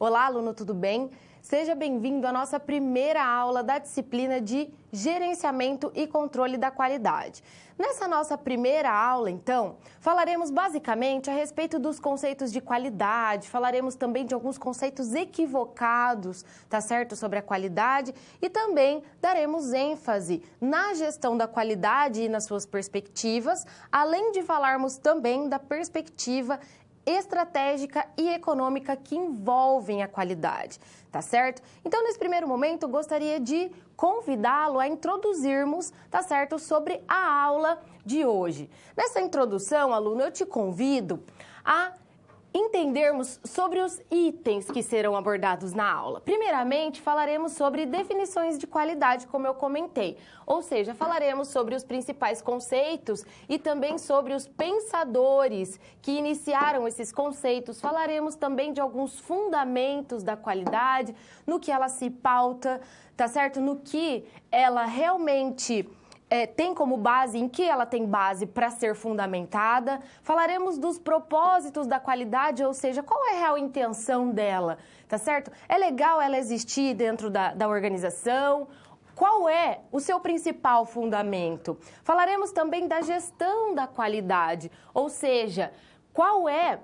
Olá, aluno, tudo bem? Seja bem-vindo à nossa primeira aula da disciplina de Gerenciamento e Controle da Qualidade. Nessa nossa primeira aula, então, falaremos basicamente a respeito dos conceitos de qualidade, falaremos também de alguns conceitos equivocados, tá certo, sobre a qualidade e também daremos ênfase na gestão da qualidade e nas suas perspectivas, além de falarmos também da perspectiva estratégica e econômica que envolvem a qualidade, tá certo? Então, nesse primeiro momento, eu gostaria de convidá-lo a introduzirmos, tá certo, sobre a aula de hoje. Nessa introdução, aluno, eu te convido a entendermos sobre os itens que serão abordados na aula. Primeiramente, falaremos sobre definições de qualidade, como eu comentei, ou seja, falaremos sobre os principais conceitos e também sobre os pensadores que iniciaram esses conceitos. Falaremos também de alguns fundamentos da qualidade, no que ela se pauta, tá certo? No que ela realmente tem como base, em que ela tem base para ser fundamentada. Falaremos dos propósitos da qualidade, ou seja, qual é a real intenção dela, tá certo? É legal ela existir dentro da organização? Qual é o seu principal fundamento? Falaremos também da gestão da qualidade, ou seja, qual é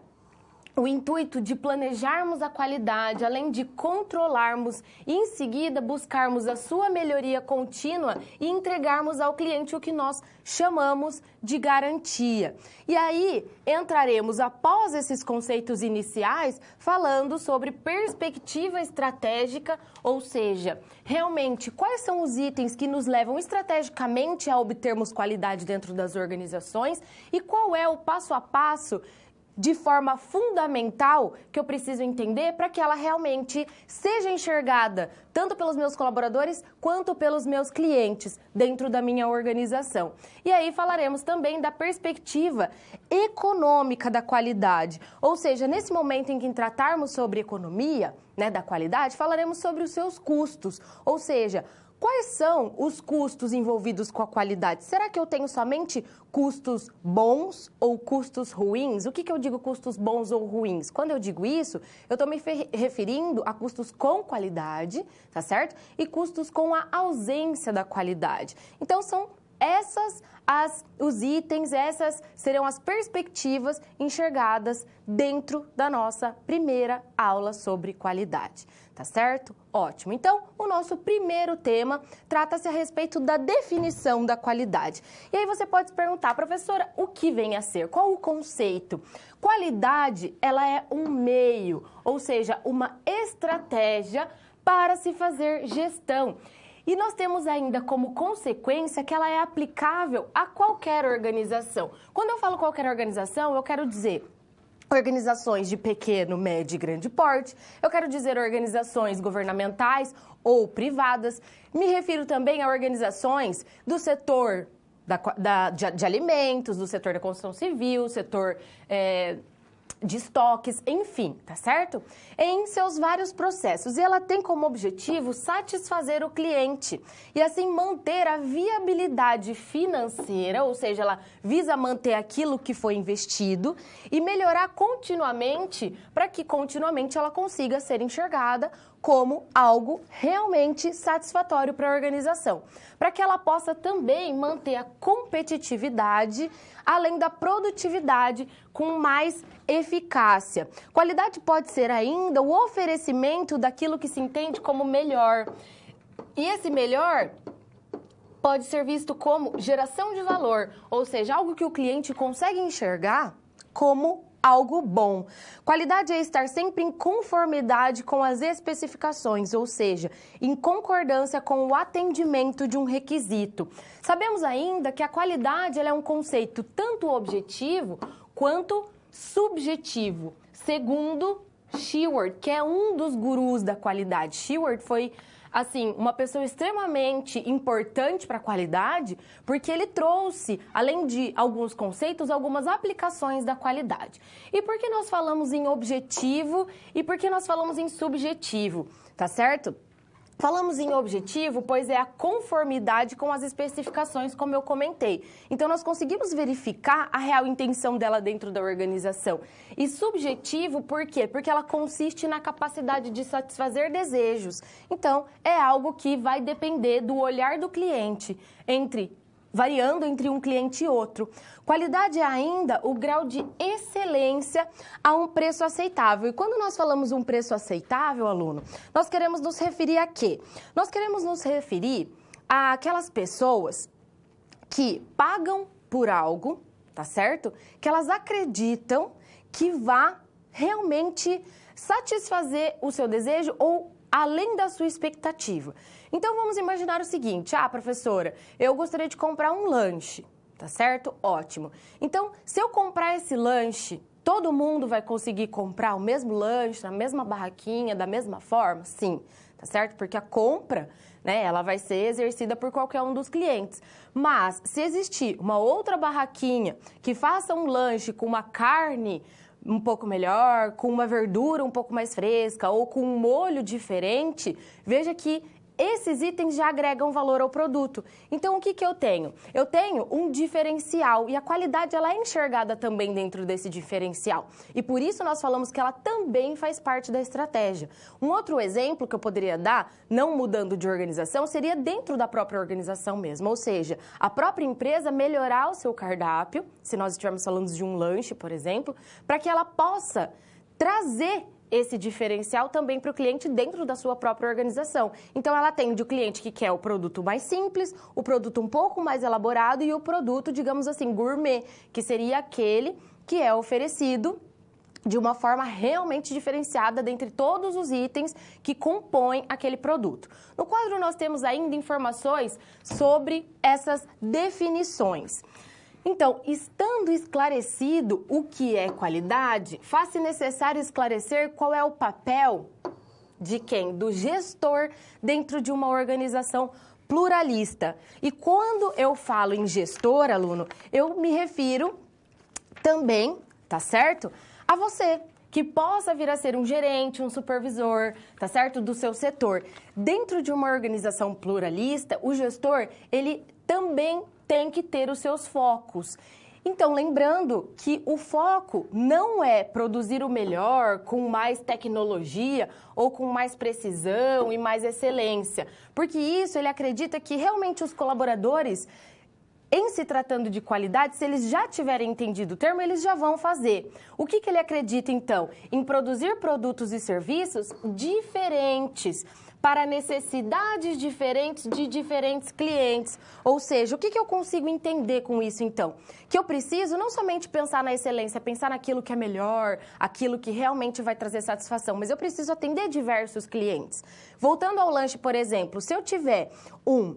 o intuito de planejarmos a qualidade, além de controlarmos e, em seguida, buscarmos a sua melhoria contínua e entregarmos ao cliente o que nós chamamos de garantia. E aí, entraremos, após esses conceitos iniciais, falando sobre perspectiva estratégica, ou seja, realmente, quais são os itens que nos levam estrategicamente a obtermos qualidade dentro das organizações e qual é o passo a passo de forma fundamental que eu preciso entender para que ela realmente seja enxergada tanto pelos meus colaboradores quanto pelos meus clientes dentro da minha organização. E aí falaremos também da perspectiva econômica da qualidade, ou seja, nesse momento em que tratarmos sobre economia, da qualidade, falaremos sobre os seus custos, ou seja, quais são os custos envolvidos com a qualidade? Será que eu tenho somente custos bons ou custos ruins? O que eu digo custos bons ou ruins? Quando eu digo isso, eu estou me referindo a custos com qualidade, tá certo? E custos com a ausência da qualidade. Então, são os itens, essas serão as perspectivas enxergadas dentro da nossa primeira aula sobre qualidade, tá certo? Ótimo. Então, o nosso primeiro tema trata-se a respeito da definição da qualidade. E aí você pode se perguntar, professora, o que vem a ser? Qual o conceito? Qualidade, ela é um meio, ou seja, uma estratégia para se fazer gestão. E nós temos ainda como consequência que ela é aplicável a qualquer organização. Quando eu falo qualquer organização, eu quero dizer organizações de pequeno, médio e grande porte, eu quero dizer organizações governamentais ou privadas, me refiro também a organizações do setor de alimentos, do setor da construção civil, setor de estoques, enfim, tá certo? Em seus vários processos. E ela tem como objetivo satisfazer o cliente e assim manter a viabilidade financeira, ou seja, ela visa manter aquilo que foi investido e melhorar continuamente para que continuamente ela consiga ser enxergada como algo realmente satisfatório para a organização, para que ela possa também manter a competitividade, além da produtividade com mais eficácia. Qualidade pode ser ainda o oferecimento daquilo que se entende como melhor. E esse melhor pode ser visto como geração de valor, ou seja, algo que o cliente consegue enxergar como algo bom. Qualidade é estar sempre em conformidade com as especificações, ou seja, em concordância com o atendimento de um requisito. Sabemos ainda que a qualidade ela é um conceito tanto objetivo quanto subjetivo, segundo Sheward, que é um dos gurus da qualidade. Sheward foi assim, uma pessoa extremamente importante para a qualidade, porque ele trouxe, além de alguns conceitos, algumas aplicações da qualidade. E por que nós falamos em objetivo e por que nós falamos em subjetivo, tá certo? Falamos em objetivo, pois é a conformidade com as especificações, como eu comentei. Então, nós conseguimos verificar a real intenção dela dentro da organização. E subjetivo, por quê? Porque ela consiste na capacidade de satisfazer desejos. Então, é algo que vai depender do olhar do cliente, variando entre um cliente e outro. Qualidade é ainda o grau de excelência a um preço aceitável. E quando nós falamos um preço aceitável, aluno, nós queremos nos referir a quê? Nós queremos nos referir àquelas pessoas que pagam por algo, tá certo? Que elas acreditam que vá realmente satisfazer o seu desejo ou além da sua expectativa. Então, vamos imaginar o seguinte, professora, eu gostaria de comprar um lanche, tá certo? Ótimo. Então, se eu comprar esse lanche, todo mundo vai conseguir comprar o mesmo lanche, na mesma barraquinha, da mesma forma? Sim, tá certo? Porque a compra, né, ela vai ser exercida por qualquer um dos clientes. Mas, se existir uma outra barraquinha que faça um lanche com uma carne um pouco melhor, com uma verdura um pouco mais fresca ou com um molho diferente, veja que esses itens já agregam valor ao produto. Então, o que eu tenho? Eu tenho um diferencial e a qualidade ela é enxergada também dentro desse diferencial. E por isso nós falamos que ela também faz parte da estratégia. Um outro exemplo que eu poderia dar, não mudando de organização, seria dentro da própria organização mesmo. Ou seja, a própria empresa melhorar o seu cardápio, se nós estivermos falando de um lanche, por exemplo, para que ela possa trazer esse diferencial também para o cliente dentro da sua própria organização. Então, ela atende o cliente que quer o produto mais simples, o produto um pouco mais elaborado e o produto, digamos assim, gourmet, que seria aquele que é oferecido de uma forma realmente diferenciada dentre todos os itens que compõem aquele produto. No quadro, nós temos ainda informações sobre essas definições. Então, estando esclarecido o que é qualidade, faz-se necessário esclarecer qual é o papel de quem? Do gestor dentro de uma organização pluralista. E quando eu falo em gestor, aluno, eu me refiro também, tá certo? A você, que possa vir a ser um gerente, um supervisor, tá certo? Do seu setor. Dentro de uma organização pluralista, o gestor, ele também tem que ter os seus focos. Então, lembrando que o foco não é produzir o melhor com mais tecnologia ou com mais precisão e mais excelência, porque isso ele acredita que realmente os colaboradores, em se tratando de qualidade, se eles já tiverem entendido o termo, eles já vão fazer. O que ele acredita, então? Em produzir produtos e serviços diferentes, para necessidades diferentes de diferentes clientes. Ou seja, o que eu consigo entender com isso, então? Que eu preciso não somente pensar na excelência, pensar naquilo que é melhor, aquilo que realmente vai trazer satisfação, mas eu preciso atender diversos clientes. Voltando ao lanche, por exemplo, se eu tiver um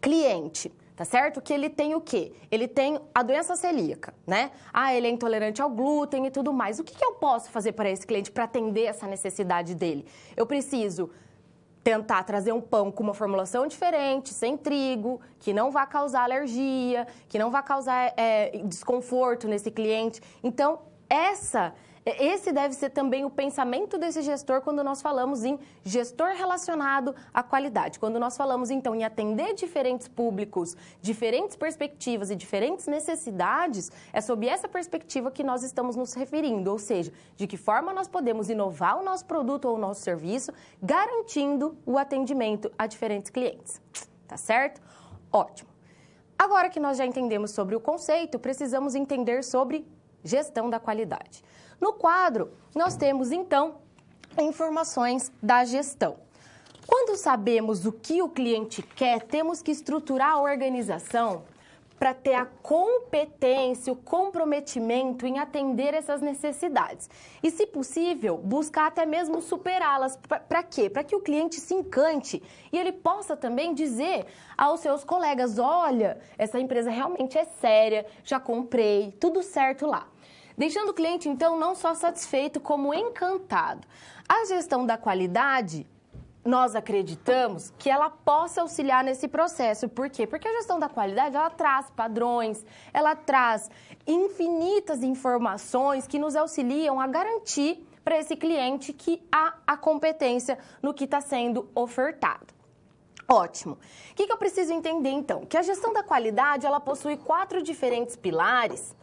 cliente, tá certo? Que ele tem o quê? Ele tem a doença celíaca, né? Ele é intolerante ao glúten e tudo mais. O que eu posso fazer para esse cliente para atender essa necessidade dele? Eu preciso tentar trazer um pão com uma formulação diferente, sem trigo, que não vai causar alergia, que não vai causar desconforto nesse cliente. Então, esse deve ser também o pensamento desse gestor quando nós falamos em gestor relacionado à qualidade. Quando nós falamos, então, em atender diferentes públicos, diferentes perspectivas e diferentes necessidades, é sob essa perspectiva que nós estamos nos referindo, ou seja, de que forma nós podemos inovar o nosso produto ou o nosso serviço, garantindo o atendimento a diferentes clientes. Tá certo? Ótimo. Agora que nós já entendemos sobre o conceito, precisamos entender sobre gestão da qualidade. No quadro, nós temos, então, informações da gestão. Quando sabemos o que o cliente quer, temos que estruturar a organização para ter a competência, o comprometimento em atender essas necessidades. E, se possível, buscar até mesmo superá-las. Para quê? Para que o cliente se encante e ele possa também dizer aos seus colegas, olha, essa empresa realmente é séria, já comprei, tudo certo lá. Deixando o cliente, então, não só satisfeito, como encantado. A gestão da qualidade, nós acreditamos que ela possa auxiliar nesse processo. Por quê? Porque a gestão da qualidade, ela traz padrões, ela traz infinitas informações que nos auxiliam a garantir para esse cliente que há a competência no que está sendo ofertado. Ótimo. O que eu preciso entender, então? Que a gestão da qualidade, ela possui 4 diferentes pilares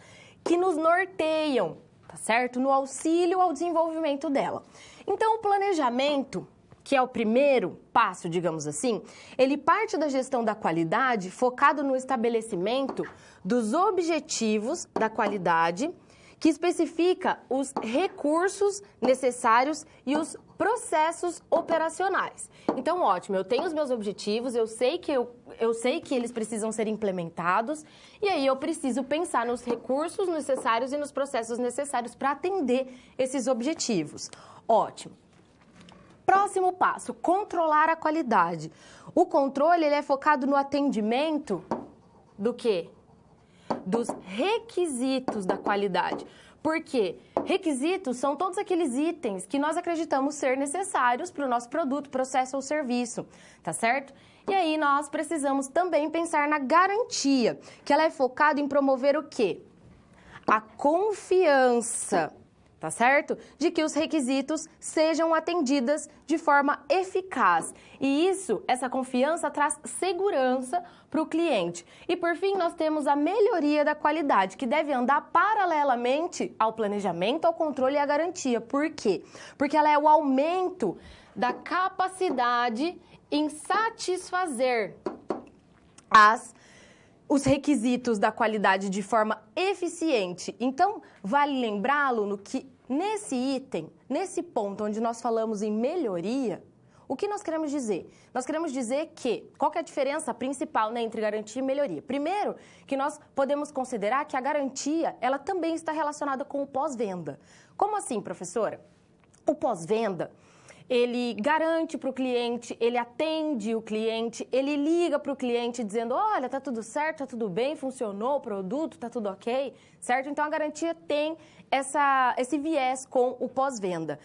que nos norteiam, tá certo? No auxílio ao desenvolvimento dela. Então, o planejamento, que é o primeiro passo, digamos assim, ele parte da gestão da qualidade focado no estabelecimento dos objetivos da qualidade, que especifica os recursos necessários e os processos operacionais. Então, ótimo, eu tenho os meus objetivos, eu sei que eles precisam ser implementados, e aí eu preciso pensar nos recursos necessários e nos processos necessários para atender esses objetivos. Ótimo. Próximo passo, controlar a qualidade. O controle ele é focado no atendimento do quê? Dos requisitos da qualidade. Por quê? Requisitos são todos aqueles itens que nós acreditamos ser necessários para o nosso produto, processo ou serviço, tá certo? E aí nós precisamos também pensar na garantia, que ela é focada em promover o quê? A confiança, tá certo? De que os requisitos sejam atendidos de forma eficaz. E essa confiança traz segurança para o cliente. E por fim, nós temos a melhoria da qualidade, que deve andar paralelamente ao planejamento, ao controle e à garantia. Por quê? Porque ela é o aumento da capacidade em satisfazer os requisitos da qualidade de forma eficiente. Então, vale lembrar, aluno, que nesse item, nesse ponto onde nós falamos em melhoria, o que nós queremos dizer? Nós queremos dizer que, qual que é a diferença principal, né, entre garantia e melhoria? Primeiro, que nós podemos considerar que a garantia, ela também está relacionada com o pós-venda. Como assim, professora? O pós-venda, ele garante para o cliente, ele atende o cliente, ele liga para o cliente dizendo, olha, tá tudo certo, tá tudo bem, funcionou o produto, tá tudo ok, certo? Então, a garantia tem esse viés com o pós-venda.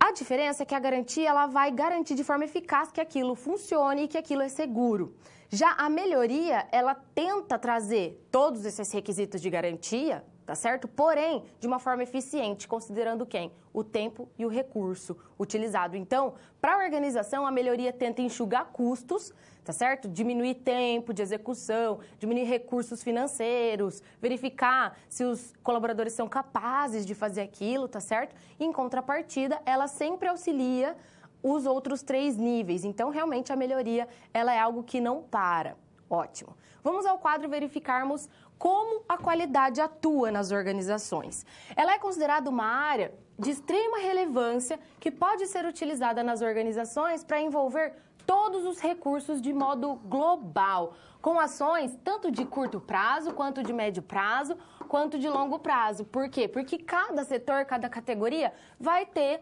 A diferença é que a garantia ela vai garantir de forma eficaz que aquilo funcione e que aquilo é seguro. Já a melhoria, ela tenta trazer todos esses requisitos de garantia, tá certo? Porém, de uma forma eficiente, considerando quem? O tempo e o recurso utilizado. Então, para a organização, a melhoria tenta enxugar custos, tá certo? Diminuir tempo de execução, diminuir recursos financeiros, verificar se os colaboradores são capazes de fazer aquilo, tá certo? E, em contrapartida, ela sempre auxilia os outros 3 níveis. Então, realmente, a melhoria, ela é algo que não para. Ótimo. Vamos ao quadro verificarmos como a qualidade atua nas organizações. Ela é considerada uma área de extrema relevância que pode ser utilizada nas organizações para envolver todos os recursos de modo global, com ações tanto de curto prazo, quanto de médio prazo, quanto de longo prazo. Por quê? Porque cada setor, cada categoria vai ter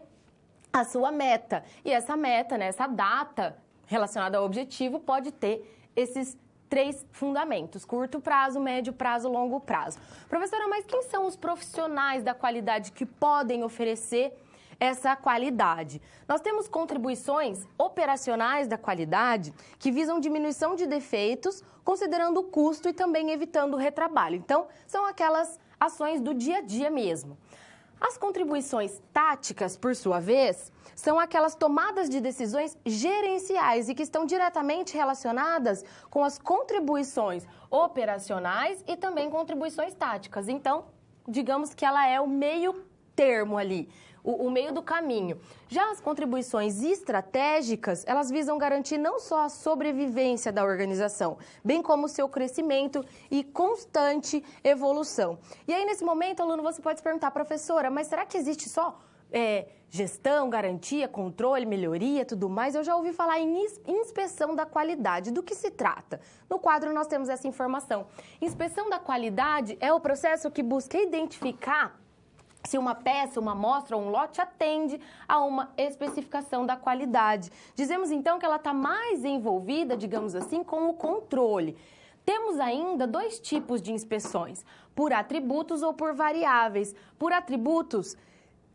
a sua meta. E essa meta, né, essa data relacionada ao objetivo pode ter esses 3 fundamentos, curto prazo, médio prazo, longo prazo. Professora, mas quem são os profissionais da qualidade que podem oferecer essa qualidade? Nós temos contribuições operacionais da qualidade que visam diminuição de defeitos, considerando o custo e também evitando o retrabalho. Então, são aquelas ações do dia a dia mesmo. As contribuições táticas, por sua vez, são aquelas tomadas de decisões gerenciais e que estão diretamente relacionadas com as contribuições operacionais e também contribuições táticas. Então, digamos que ela é o meio termo ali, o meio do caminho. Já as contribuições estratégicas, elas visam garantir não só a sobrevivência da organização, bem como o seu crescimento e constante evolução. E aí, nesse momento, aluno, você pode se perguntar, professora, mas será que existe só gestão, garantia, controle, melhoria, tudo mais? Eu já ouvi falar em inspeção da qualidade. Do que se trata? No quadro nós temos essa informação. Inspeção da qualidade é o processo que busca identificar se uma peça, uma amostra ou um lote atende a uma especificação da qualidade. Dizemos então que ela está mais envolvida, digamos assim, com o controle. Temos ainda 2 tipos de inspeções, por atributos ou por variáveis. Por atributos,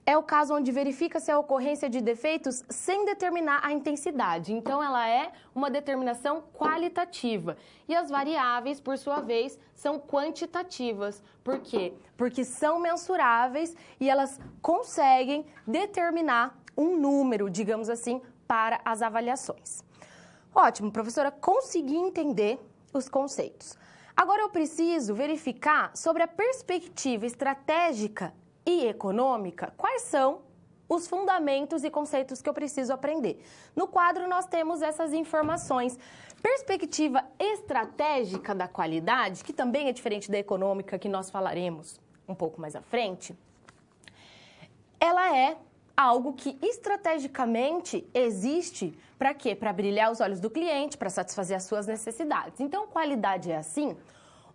é o caso onde verifica-se a ocorrência de defeitos sem determinar a intensidade. Então, ela é uma determinação qualitativa. E as variáveis, por sua vez, são quantitativas. Por quê? Porque são mensuráveis e elas conseguem determinar um número, digamos assim, para as avaliações. Ótimo, professora, consegui entender os conceitos. Agora eu preciso verificar sobre a perspectiva estratégica e econômica, quais são os fundamentos e conceitos que eu preciso aprender. No quadro nós temos essas informações. Perspectiva estratégica da qualidade, que também é diferente da econômica, que nós falaremos um pouco mais à frente, ela é algo que estrategicamente existe para quê? Para brilhar os olhos do cliente, para satisfazer as suas necessidades. Então, qualidade é assim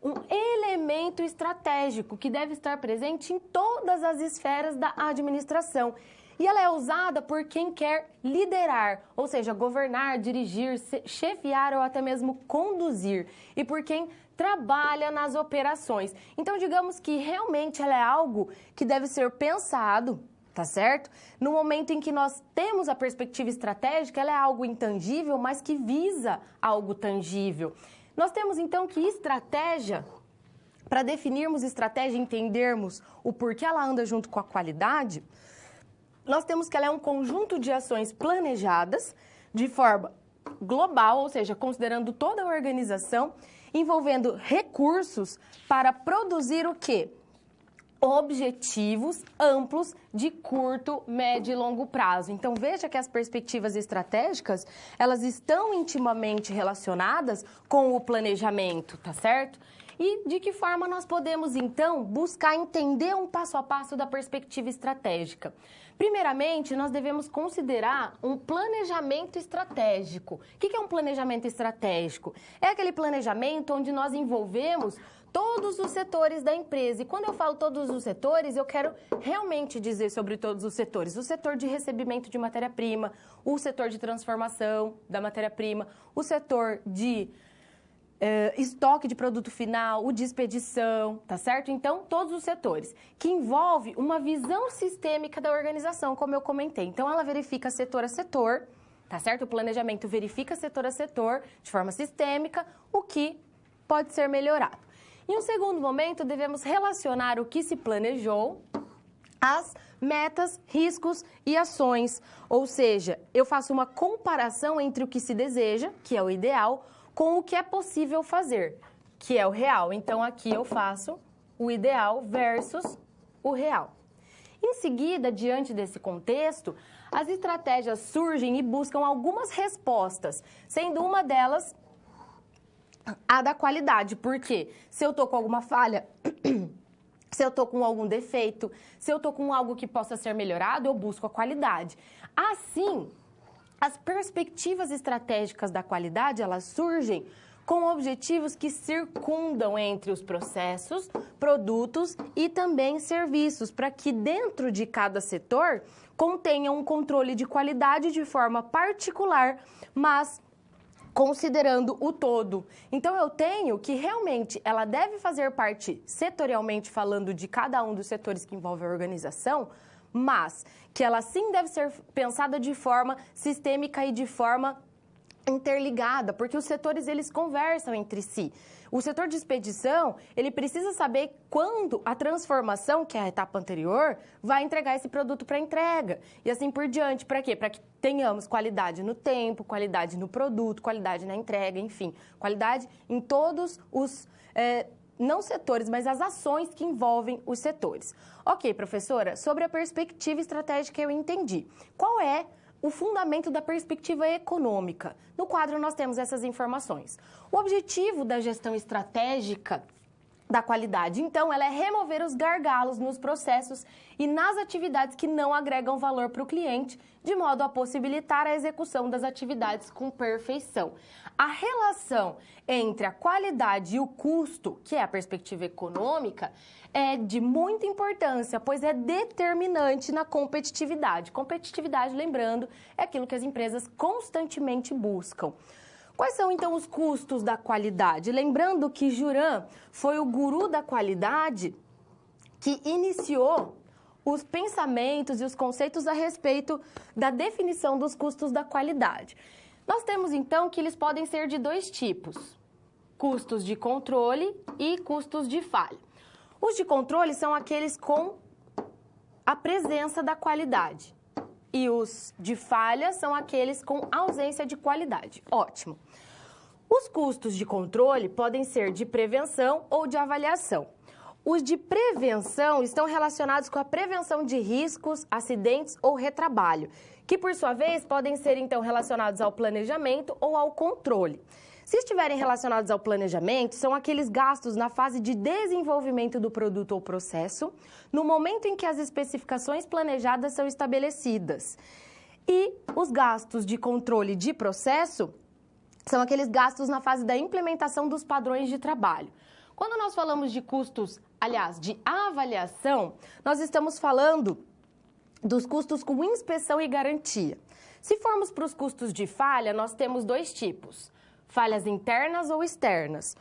um elemento estratégico que deve estar presente em todas as esferas da administração. E ela é usada por quem quer liderar, ou seja, governar, dirigir, chefiar ou até mesmo conduzir. E por quem trabalha nas operações. Então, digamos que realmente ela é algo que deve ser pensado, tá certo? No momento em que nós temos a perspectiva estratégica, ela é algo intangível, mas que visa algo tangível. Nós temos, então, que estratégia, para definirmos estratégia e entendermos o porquê ela anda junto com a qualidade, nós temos que ela é um conjunto de ações planejadas de forma global, ou seja, considerando toda a organização, envolvendo recursos para produzir o quê? Objetivos amplos de curto, médio e longo prazo. Então, veja que as perspectivas estratégicas, elas estão intimamente relacionadas com o planejamento, tá certo? E de que forma nós podemos, então, buscar entender um passo a passo da perspectiva estratégica? Primeiramente, nós devemos considerar um planejamento estratégico. O que é um planejamento estratégico? É aquele planejamento onde nós envolvemos todos os setores da empresa. E quando eu falo todos os setores, eu quero realmente dizer sobre todos os setores. O setor de recebimento de matéria-prima, o setor de transformação da matéria-prima, o setor de estoque de produto final, o de expedição, tá certo? Então, todos os setores, que envolve uma visão sistêmica da organização, como eu comentei. Então, ela verifica setor a setor, tá certo? O planejamento verifica setor a setor, de forma sistêmica, o que pode ser melhorado. Em um segundo momento, devemos relacionar o que se planejou às metas, riscos e ações. Ou seja, eu faço uma comparação entre o que se deseja, que é o ideal, com o que é possível fazer, que é o real. Então, aqui eu faço o ideal versus o real. Em seguida, diante desse contexto, as estratégias surgem e buscam algumas respostas, sendo uma delas a da qualidade. Porque se eu estou com alguma falha, se eu estou com algum defeito, se eu estou com algo que possa ser melhorado, eu busco a qualidade. Assim, as perspectivas estratégicas da qualidade, elas surgem com objetivos que circundam entre os processos, produtos e também serviços, para que dentro de cada setor contenha um controle de qualidade de forma particular, mas considerando o todo. Então, eu tenho que realmente ela deve fazer parte, setorialmente falando, de cada um dos setores que envolve a organização, mas que ela sim deve ser pensada de forma sistêmica e de forma interligada, porque os setores eles conversam entre si. O setor de expedição, ele precisa saber quando a transformação, que é a etapa anterior, vai entregar esse produto para entrega. E assim por diante. Para quê? Para que tenhamos qualidade no tempo, qualidade no produto, qualidade na entrega, enfim. Qualidade em todos os, não setores, mas as ações que envolvem os setores. Ok, professora, sobre a perspectiva estratégica eu entendi. Qual é o fundamento da perspectiva econômica? No quadro nós temos essas informações. O objetivo da gestão estratégica da qualidade, então, ela é remover os gargalos nos processos e nas atividades que não agregam valor para o cliente, de modo a possibilitar a execução das atividades com perfeição. A relação entre a qualidade e o custo, que é a perspectiva econômica, é de muita importância, pois é determinante na competitividade. Competitividade, lembrando, é aquilo que as empresas constantemente buscam. Quais são, então, os custos da qualidade? Lembrando que Juran foi o guru da qualidade que iniciou os pensamentos e os conceitos a respeito da definição dos custos da qualidade. Nós temos, então, que eles podem ser de dois tipos: custos de controle e custos de falha. Os de controle são aqueles com a presença da qualidade e os de falha são aqueles com ausência de qualidade. Ótimo. Os custos de controle podem ser de prevenção ou de avaliação. Os de prevenção estão relacionados com a prevenção de riscos, acidentes ou retrabalho, que por sua vez podem ser então relacionados ao planejamento ou ao controle. Se estiverem relacionados ao planejamento, são aqueles gastos na fase de desenvolvimento do produto ou processo, no momento em que as especificações planejadas são estabelecidas. E os gastos de controle de processo são aqueles gastos na fase da implementação dos padrões de trabalho. Quando nós falamos de custos, aliás, de avaliação, nós estamos falando dos custos com inspeção e garantia. Se formos para os custos de falha, nós temos dois tipos: falhas internas ou externas.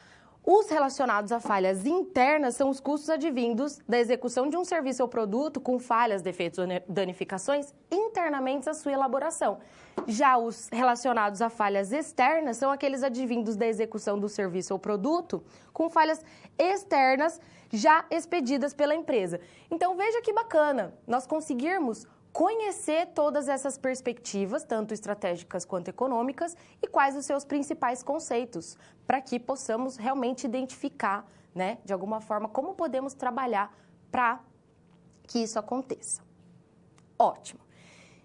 Os relacionados a falhas internas são os custos advindos da execução de um serviço ou produto com falhas, defeitos ou danificações internamente à sua elaboração. Já os relacionados a falhas externas são aqueles advindos da execução do serviço ou produto com falhas externas já expedidas pela empresa. Então, veja que bacana nós conseguirmos conhecer todas essas perspectivas, tanto estratégicas quanto econômicas, e quais os seus principais conceitos, para que possamos realmente identificar, né, de alguma forma, como podemos trabalhar para que isso aconteça. Ótimo.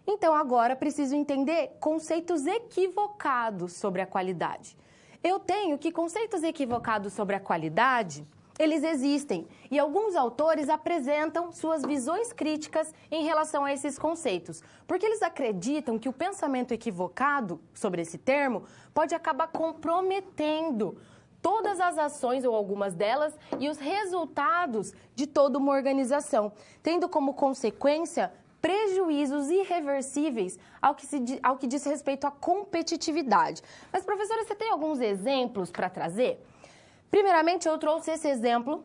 Então, agora preciso entender conceitos equivocados sobre a qualidade. Eu tenho que conceitos equivocados sobre a qualidade, eles existem, e alguns autores apresentam suas visões críticas em relação a esses conceitos, porque eles acreditam que o pensamento equivocado sobre esse termo pode acabar comprometendo todas as ações, ou algumas delas, e os resultados de toda uma organização, tendo como consequência prejuízos irreversíveis ao que diz respeito à competitividade. Mas, professora, você tem alguns exemplos para trazer? Primeiramente, eu trouxe esse exemplo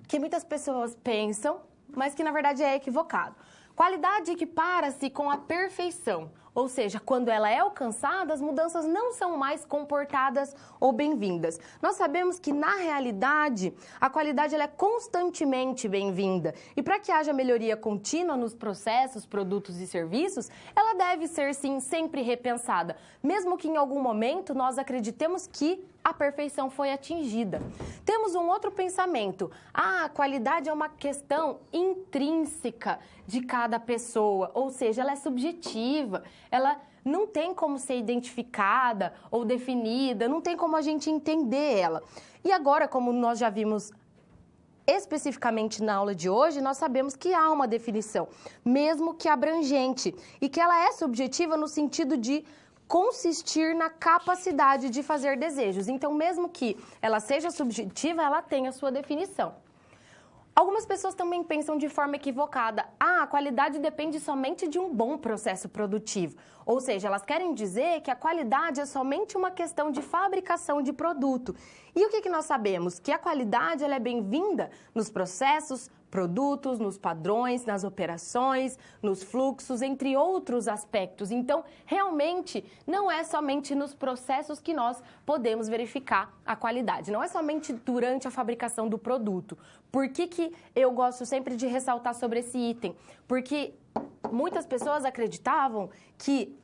que muitas pessoas pensam, mas que na verdade é equivocado. Qualidade equipara-se com a perfeição, ou seja, quando ela é alcançada, as mudanças não são mais comportadas ou bem-vindas. Nós sabemos que, na realidade, a qualidade ela é constantemente bem-vinda. E para que haja melhoria contínua nos processos, produtos e serviços, ela deve ser, sim, sempre repensada, mesmo que em algum momento nós acreditemos que a perfeição foi atingida. Temos um outro pensamento: a qualidade é uma questão intrínseca de cada pessoa, ou seja, ela é subjetiva, ela não tem como ser identificada ou definida, não tem como a gente entender ela. E agora, como nós já vimos especificamente na aula de hoje, nós sabemos que há uma definição, mesmo que abrangente, e que ela é subjetiva no sentido de consistir na capacidade de fazer desejos. Então, mesmo que ela seja subjetiva, ela tem a sua definição. Algumas pessoas também pensam de forma equivocada: a qualidade depende somente de um bom processo produtivo. Ou seja, elas querem dizer que a qualidade é somente uma questão de fabricação de produto. E o que nós sabemos? Que a qualidade ela é bem-vinda nos processos, produtos, nos padrões, nas operações, nos fluxos, entre outros aspectos. Então, realmente, não é somente nos processos que nós podemos verificar a qualidade. Não é somente durante a fabricação do produto. Por que eu gosto sempre de ressaltar sobre esse item? Porque muitas pessoas acreditavam que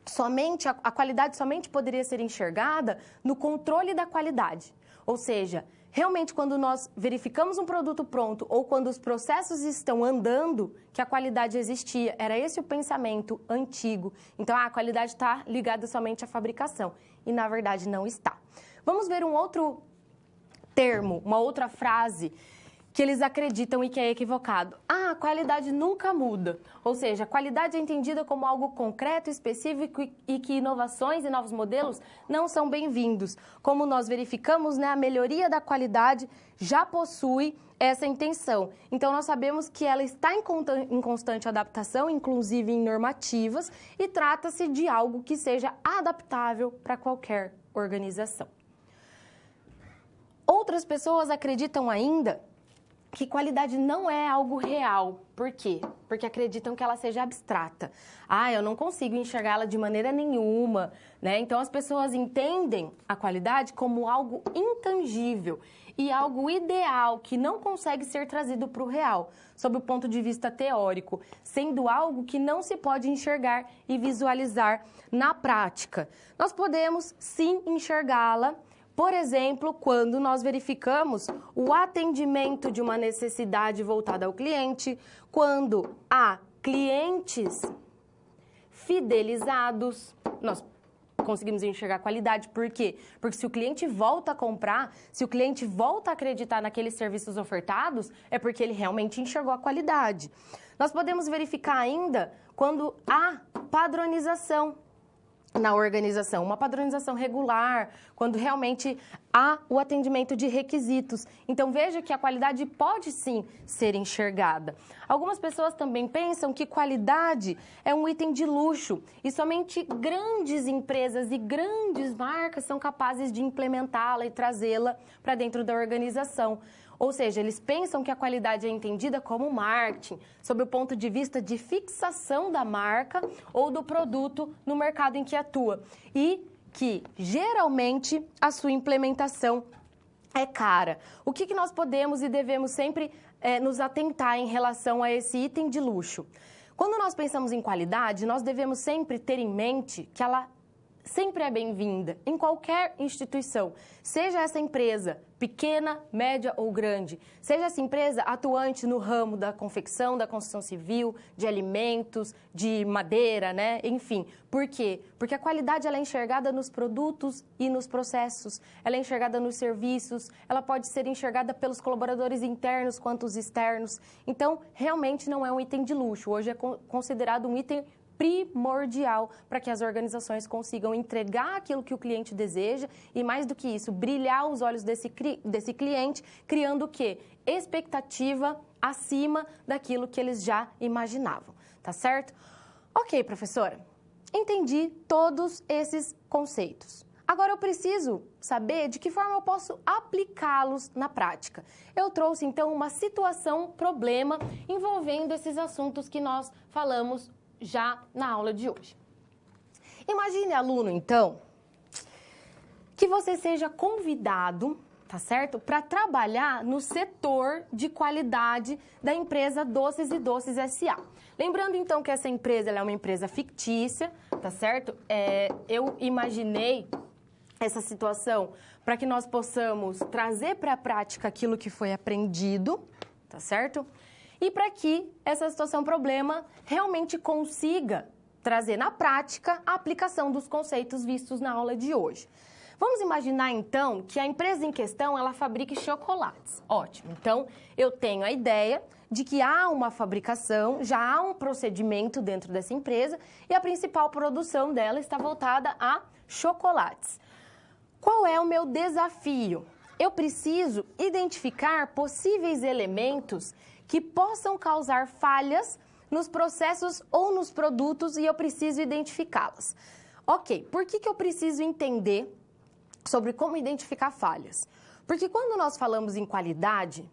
somente a qualidade somente poderia ser enxergada no controle da qualidade. Ou seja, realmente, quando nós verificamos um produto pronto ou quando os processos estão andando, que a qualidade existia. Era esse o pensamento antigo. Então, a qualidade está ligada somente à fabricação. E, na verdade, não está. Vamos ver um outro termo, uma outra frase que eles acreditam e que é equivocado. A qualidade nunca muda. Ou seja, a qualidade é entendida como algo concreto, específico e que inovações e novos modelos não são bem-vindos. Como nós verificamos, né, a melhoria da qualidade já possui essa intenção. Então, nós sabemos que ela está em constante adaptação, inclusive em normativas, e trata-se de algo que seja adaptável para qualquer organização. Outras pessoas acreditam ainda que qualidade não é algo real. Por quê? Porque acreditam que ela seja abstrata. Eu não consigo enxergá-la de maneira nenhuma, né? Então, as pessoas entendem a qualidade como algo intangível e algo ideal, que não consegue ser trazido para o real, sob o ponto de vista teórico, sendo algo que não se pode enxergar e visualizar na prática. Nós podemos, sim, enxergá-la, por exemplo, quando nós verificamos o atendimento de uma necessidade voltada ao cliente, quando há clientes fidelizados, nós conseguimos enxergar qualidade. Por quê? Porque se o cliente volta a comprar, se o cliente volta a acreditar naqueles serviços ofertados, é porque ele realmente enxergou a qualidade. Nós podemos verificar ainda quando há padronização na organização, uma padronização regular, quando realmente há o atendimento de requisitos. Então, veja que a qualidade pode sim ser enxergada. Algumas pessoas também pensam que qualidade é um item de luxo e somente grandes empresas e grandes marcas são capazes de implementá-la e trazê-la para dentro da organização. Ou seja, eles pensam que a qualidade é entendida como marketing, sob o ponto de vista de fixação da marca ou do produto no mercado em que atua. E que, geralmente, a sua implementação é cara. O que nós podemos e devemos sempre nos atentar em relação a esse item de luxo? Quando nós pensamos em qualidade, nós devemos sempre ter em mente que ela sempre é bem-vinda em qualquer instituição, seja essa empresa pequena, média ou grande, seja essa empresa atuante no ramo da confecção, da construção civil, de alimentos, de madeira, né? Enfim. Por quê? Porque a qualidade ela é enxergada nos produtos e nos processos, ela é enxergada nos serviços, ela pode ser enxergada pelos colaboradores internos quanto os externos. Então, realmente não é um item de luxo, hoje é considerado um item primordial para que as organizações consigam entregar aquilo que o cliente deseja e, mais do que isso, brilhar os olhos desse cliente, criando o quê? Expectativa acima daquilo que eles já imaginavam, tá certo? Ok, professora, entendi todos esses conceitos. Agora eu preciso saber de que forma eu posso aplicá-los na prática. Eu trouxe, então, uma situação, problema, envolvendo esses assuntos que nós falamos já na aula de hoje. Imagine, aluno, então, que você seja convidado, tá certo? Para trabalhar no setor de qualidade da empresa Doces e Doces S.A. Lembrando, então, que essa empresa ela é uma empresa fictícia, tá certo? Eu imaginei essa situação para que nós possamos trazer para a prática aquilo que foi aprendido, tá certo? E para que essa situação problema realmente consiga trazer na prática a aplicação dos conceitos vistos na aula de hoje. Vamos imaginar, então, que a empresa em questão, ela fabrique chocolates. Ótimo. Então, eu tenho a ideia de que há uma fabricação, já há um procedimento dentro dessa empresa e a principal produção dela está voltada a chocolates. Qual é o meu desafio? Eu preciso identificar possíveis elementos que possam causar falhas nos processos ou nos produtos e eu preciso identificá-las. Ok, por que eu preciso entender sobre como identificar falhas? Porque quando nós falamos em qualidade,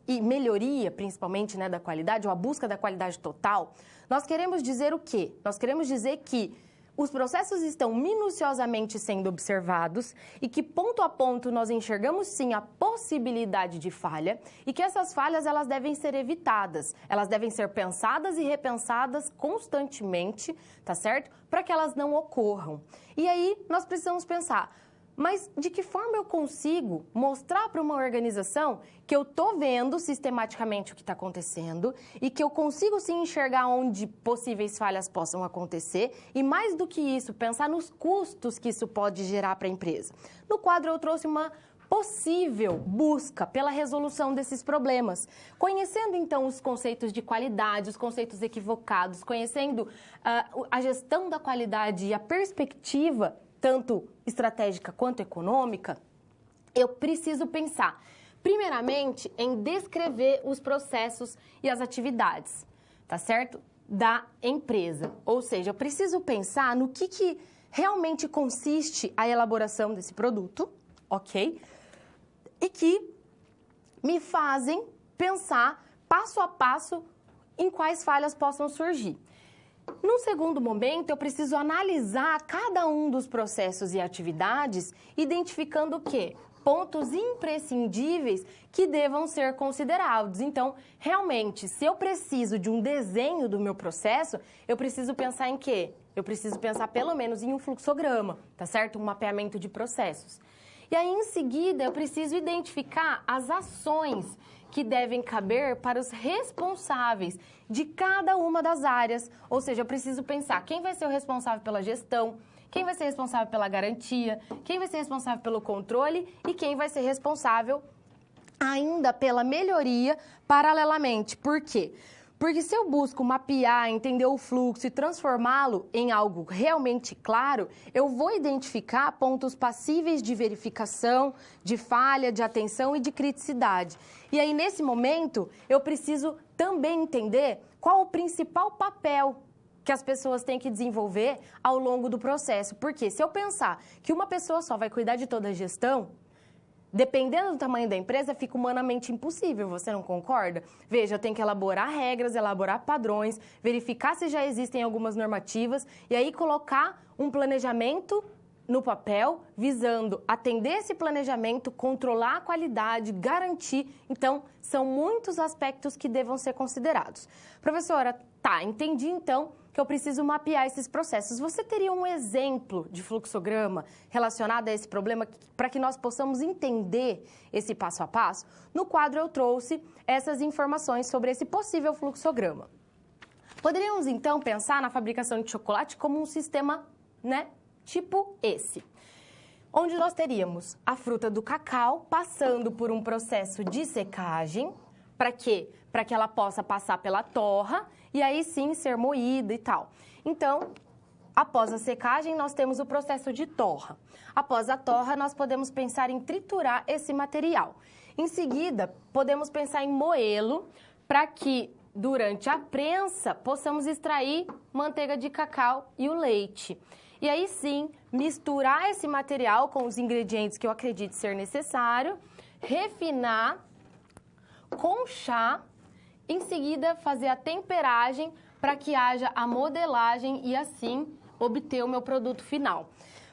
e melhoria, principalmente, né, da qualidade, ou a busca da qualidade total, nós queremos dizer o quê? Nós queremos dizer que os processos estão minuciosamente sendo observados e que ponto a ponto nós enxergamos sim a possibilidade de falha e que essas falhas elas devem ser evitadas, elas devem ser pensadas e repensadas constantemente, tá certo? Para que elas não ocorram. E aí nós precisamos pensar, mas de que forma eu consigo mostrar para uma organização que eu estou vendo sistematicamente o que está acontecendo e que eu consigo sim enxergar onde possíveis falhas possam acontecer e, mais do que isso, pensar nos custos que isso pode gerar para a empresa. No quadro eu trouxe uma possível busca pela resolução desses problemas. Conhecendo, então, os conceitos de qualidade, os conceitos equivocados, conhecendo a gestão da qualidade e a perspectiva tanto estratégica quanto econômica, eu preciso pensar, primeiramente, em descrever os processos e as atividades, tá certo? Da empresa. Ou seja, eu preciso pensar no que realmente consiste a elaboração desse produto, ok? E que me fazem pensar passo a passo em quais falhas possam surgir. Num segundo momento, eu preciso analisar cada um dos processos e atividades, identificando o quê? Pontos imprescindíveis que devam ser considerados. Então, realmente, se eu preciso de um desenho do meu processo, eu preciso pensar em quê? Eu preciso pensar pelo menos em um fluxograma, tá certo? Um mapeamento de processos. E aí, em seguida, eu preciso identificar as ações que devem caber para os responsáveis de cada uma das áreas. Ou seja, eu preciso pensar quem vai ser o responsável pela gestão, quem vai ser responsável pela garantia, quem vai ser responsável pelo controle e quem vai ser responsável ainda pela melhoria paralelamente. Por quê? Porque se eu busco mapear, entender o fluxo e transformá-lo em algo realmente claro, eu vou identificar pontos passíveis de verificação, de falha, de atenção e de criticidade. E aí, nesse momento, eu preciso também entender qual o principal papel que as pessoas têm que desenvolver ao longo do processo. Porque se eu pensar que uma pessoa só vai cuidar de toda a gestão, dependendo do tamanho da empresa, fica humanamente impossível, você não concorda? Veja, eu tenho que elaborar regras, elaborar padrões, verificar se já existem algumas normativas e aí colocar um planejamento no papel, visando atender esse planejamento, controlar a qualidade, garantir. Então, são muitos aspectos que devam ser considerados. Professora, tá, entendi então que eu preciso mapear esses processos. Você teria um exemplo de fluxograma relacionado a esse problema para que nós possamos entender esse passo a passo? No quadro eu trouxe essas informações sobre esse possível fluxograma. Poderíamos então pensar na fabricação de chocolate como um sistema, né, tipo esse, onde nós teríamos a fruta do cacau passando por um processo de secagem. Para quê? Para que ela possa passar pela torra e aí sim ser moída e tal. Então, após a secagem, nós temos o processo de torra. Após a torra, nós podemos pensar em triturar esse material. Em seguida, podemos pensar em moê-lo para que, durante a prensa, possamos extrair manteiga de cacau e o leite. E aí sim, misturar esse material com os ingredientes que eu acredito ser necessário, refinar, conchar, em seguida fazer a temperagem para que haja a modelagem e assim obter o meu produto final.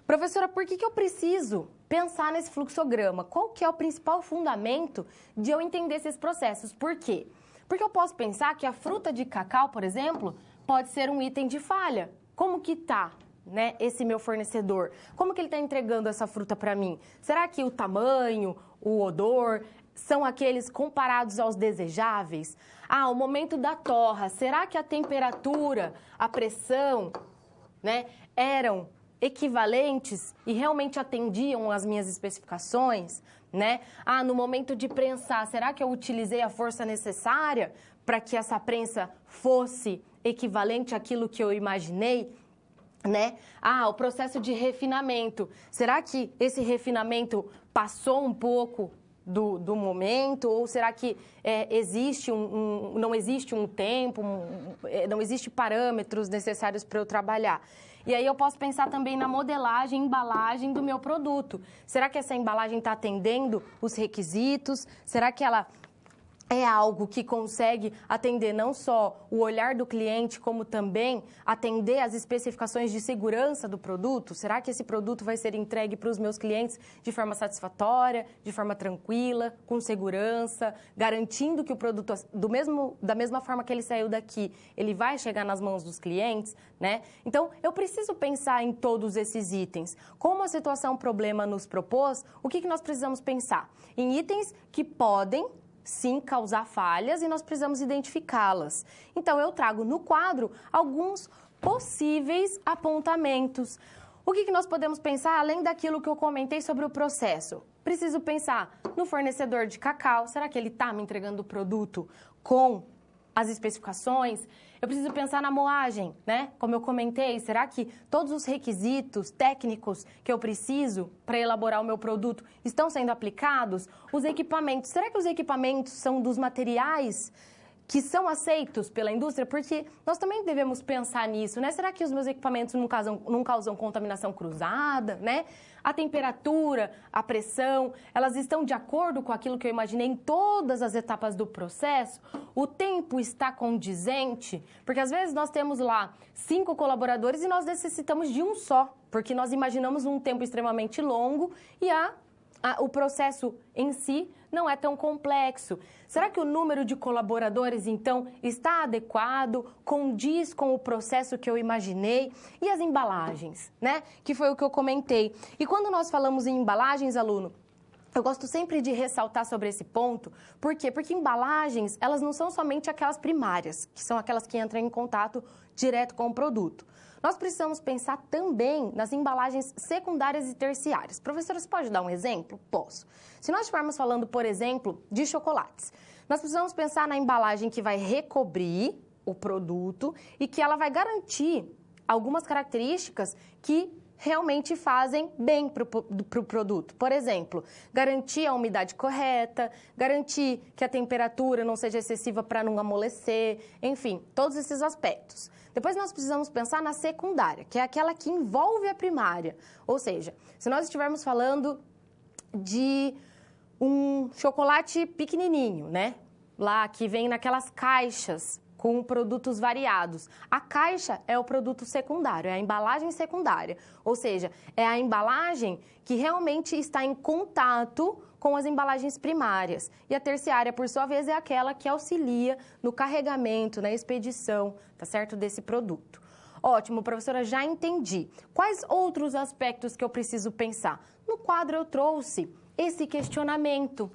Professora, por que eu preciso pensar nesse fluxograma? Qual que é o principal fundamento de eu entender esses processos? Por quê? Porque eu posso pensar que a fruta de cacau, por exemplo, pode ser um item de falha. Como que tá, né, esse meu fornecedor? Como que ele está entregando essa fruta para mim? Será que o tamanho, o odor são aqueles comparados aos desejáveis? Ah, o momento da torra, será que a temperatura, a pressão, né, eram equivalentes e realmente atendiam às minhas especificações, né? Ah, no momento de prensar, será que eu utilizei a força necessária para que essa prensa fosse equivalente àquilo que eu imaginei, né? Ah, o processo de refinamento, será que esse refinamento passou um pouco do momento, ou será que não existe um tempo, não existe parâmetros necessários para eu trabalhar? E aí eu posso pensar também na modelagem, embalagem do meu produto. Será que essa embalagem está atendendo os requisitos? Será que ela é algo que consegue atender não só o olhar do cliente, como também atender às especificações de segurança do produto? Será que esse produto vai ser entregue para os meus clientes de forma satisfatória, de forma tranquila, com segurança, garantindo que o produto, da mesma forma que ele saiu daqui, ele vai chegar nas mãos dos clientes, né? Então, eu preciso pensar em todos esses itens. Como a situação problema nos propôs, o que nós precisamos pensar? Em itens que podem sim causar falhas e nós precisamos identificá-las. Então, eu trago no quadro alguns possíveis apontamentos. O que nós podemos pensar além daquilo que eu comentei sobre o processo? Preciso pensar no fornecedor de cacau. Será que ele está me entregando o produto com as especificações? Eu preciso pensar na moagem, né? Como eu comentei, será que todos os requisitos técnicos que eu preciso para elaborar o meu produto estão sendo aplicados? Os equipamentos, será que os equipamentos são dos materiais que são aceitos pela indústria, porque nós também devemos pensar nisso, né? Será que os meus equipamentos não causam contaminação cruzada, né? A temperatura, a pressão, elas estão de acordo com aquilo que eu imaginei em todas as etapas do processo? O tempo está condizente? Porque às vezes nós temos lá 5 colaboradores e nós necessitamos de um só, porque nós imaginamos um tempo extremamente longo e o processo em si não é tão complexo. Será que o número de colaboradores, então, está adequado, condiz com o processo que eu imaginei? E as embalagens, né? Que foi o que eu comentei. E quando nós falamos em embalagens, aluno, eu gosto sempre de ressaltar sobre esse ponto. Por quê? Porque embalagens, elas não são somente aquelas primárias, que são aquelas que entram em contato direto com o produto. Nós precisamos pensar também nas embalagens secundárias e terciárias. Professora, você pode dar um exemplo? Posso. Se nós estivermos falando, por exemplo, de chocolates, nós precisamos pensar na embalagem que vai recobrir o produto e que ela vai garantir algumas características que realmente fazem bem para o produto. Por exemplo, garantir a umidade correta, garantir que a temperatura não seja excessiva para não amolecer, enfim, todos esses aspectos. Depois nós precisamos pensar na secundária, que é aquela que envolve a primária. Ou seja, se nós estivermos falando de um chocolate pequenininho, né? Lá que vem naquelas caixas com produtos variados. A caixa é o produto secundário, é a embalagem secundária. Ou seja, é a embalagem que realmente está em contato com as embalagens primárias. E a terciária, por sua vez, é aquela que auxilia no carregamento, na expedição, tá certo, desse produto. Ótimo, professora, já entendi. Quais outros aspectos que eu preciso pensar? No quadro eu trouxe esse questionamento.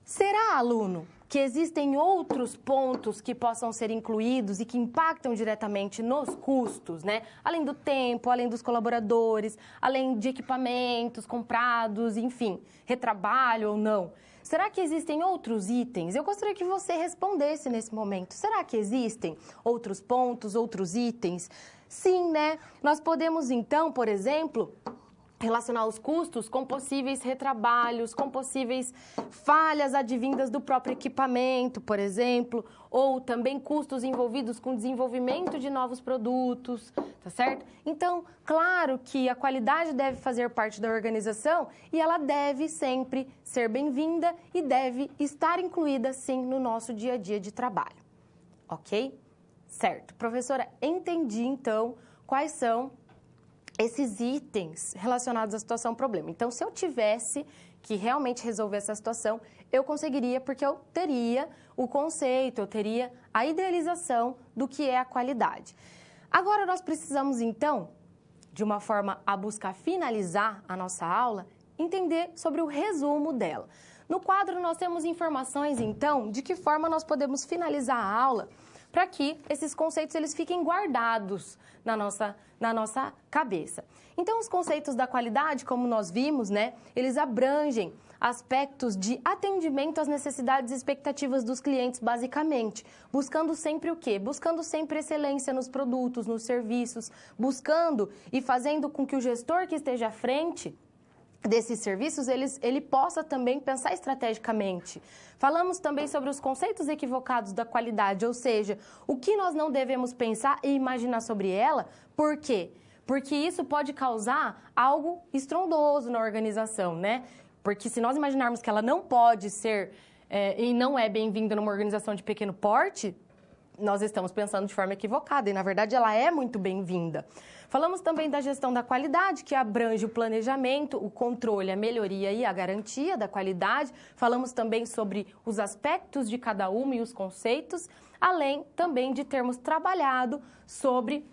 Será, aluno, que existem outros pontos que possam ser incluídos e que impactam diretamente nos custos, né? Além do tempo, além dos colaboradores, além de equipamentos comprados, enfim, retrabalho ou não. Será que existem outros itens? Eu gostaria que você respondesse nesse momento. Será que existem outros pontos, outros itens? Sim, né? Nós podemos, então, por exemplo, relacionar os custos com possíveis retrabalhos, com possíveis falhas advindas do próprio equipamento, por exemplo, ou também custos envolvidos com o desenvolvimento de novos produtos, tá certo? Então, claro que a qualidade deve fazer parte da organização e ela deve sempre ser bem-vinda e deve estar incluída, sim, no nosso dia a dia de trabalho, ok? Certo. Professora, entendi, então, quais são esses itens relacionados à situação problema. Então, se eu tivesse que realmente resolver essa situação, eu conseguiria, porque eu teria o conceito, eu teria a idealização do que é a qualidade. Agora, nós precisamos, então, de uma forma a buscar finalizar a nossa aula, entender sobre o resumo dela. No quadro, nós temos informações, então, de que forma nós podemos finalizar a aula para que esses conceitos eles fiquem guardados na nossa cabeça. Então, os conceitos da qualidade, como nós vimos, né, eles abrangem aspectos de atendimento às necessidades e expectativas dos clientes, basicamente. Buscando sempre o quê? Buscando sempre excelência nos produtos, nos serviços, buscando e fazendo com que o gestor que esteja à frente desses serviços, ele possa também pensar estrategicamente. Falamos também sobre os conceitos equivocados da qualidade, ou seja, o que nós não devemos pensar e imaginar sobre ela. Por quê? Porque isso pode causar algo estrondoso na organização, né? Porque se nós imaginarmos que ela não pode ser e não é bem-vinda numa organização de pequeno porte, nós estamos pensando de forma equivocada e, na verdade, ela é muito bem-vinda. Falamos também da gestão da qualidade, que abrange o planejamento, o controle, a melhoria e a garantia da qualidade. Falamos também sobre os aspectos de cada uma e os conceitos, além também de termos trabalhado sobre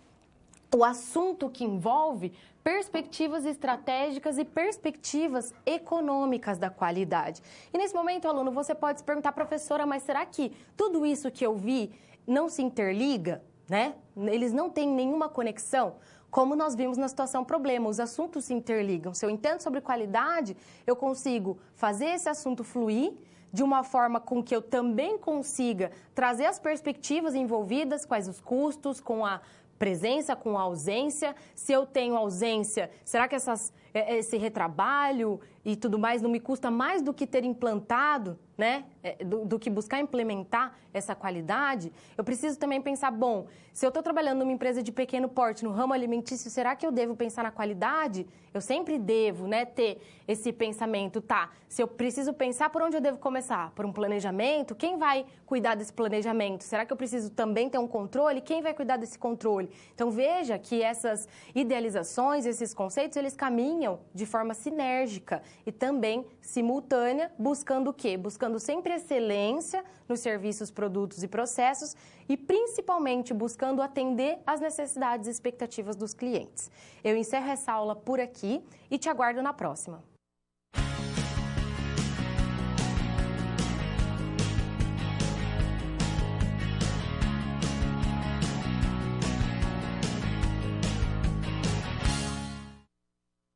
o assunto que envolve perspectivas estratégicas e perspectivas econômicas da qualidade. E nesse momento, aluno, você pode se perguntar, professora, mas será que tudo isso que eu vi não se interliga, né? Eles não têm nenhuma conexão? Como nós vimos na situação problema, os assuntos se interligam. Se eu entendo sobre qualidade, eu consigo fazer esse assunto fluir de uma forma com que eu também consiga trazer as perspectivas envolvidas, quais os custos, com a presença, com a ausência. Se eu tenho ausência, será que esse retrabalho e tudo mais não me custa mais do que ter implantado, né? Do que buscar implementar essa qualidade, eu preciso também pensar, bom, se eu estou trabalhando numa empresa de pequeno porte, no ramo alimentício, será que eu devo pensar na qualidade? Eu sempre devo, né, ter esse pensamento, tá? Se eu preciso pensar por onde eu devo começar? Por um planejamento? Quem vai cuidar desse planejamento? Será que eu preciso também ter um controle? Quem vai cuidar desse controle? Então, veja que essas idealizações, esses conceitos, eles caminham de forma sinérgica e também simultânea, buscando o quê? Buscando sempre excelência nos serviços, produtos e processos e, principalmente, buscando atender às necessidades e expectativas dos clientes. Eu encerro essa aula por aqui e te aguardo na próxima.